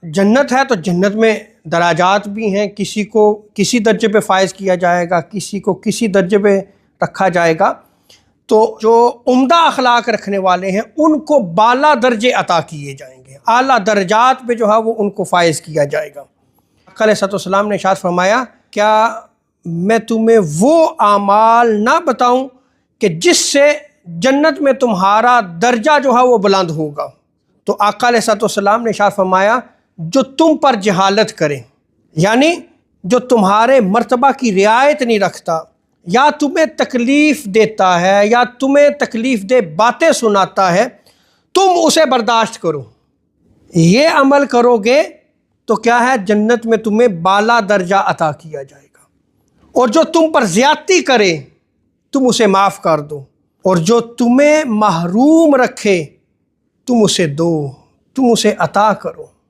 जन्नत है तो जन्नत में दराजात भी हैं, किसी को किसी दर्जे पे फायज किया जाएगा, किसी को किसी दर्जे पे रखा जाएगा। तो जो उम्दा अखलाक रखने वाले हैं उनको बाला दर्जे अता किए जाएंगे, आला दर्जात पे जो है वो उनको फायज किया जाएगा। अलैहिस्सलाम ने इरशाद फरमाया, क्या मैं तुम्हें वो आमाल ना बताऊं कि जिससे जन्नत में तुम्हारा दर्जा जो है वो बुलंद होगा। तो आका अलैहिस्सलाम ने इरशाद फरमाया, जो तुम पर जहालत करे, यानी जो तुम्हारे मर्तबा की रियायत नहीं रखता, या तुम्हें तकलीफ़ देता है या तुम्हें तकलीफ़ दे बातें सुनाता है, तुम उसे बर्दाश्त करो। ये अमल करोगे तो क्या है, जन्नत में तुम्हें बाला दर्जा अता किया जाएगा। और जो तुम पर ज़्यादती करे तुम उसे माफ़ कर दो, और जो तुम्हें महरूम रखे तुम उसे दो, तुम उसे अता करो।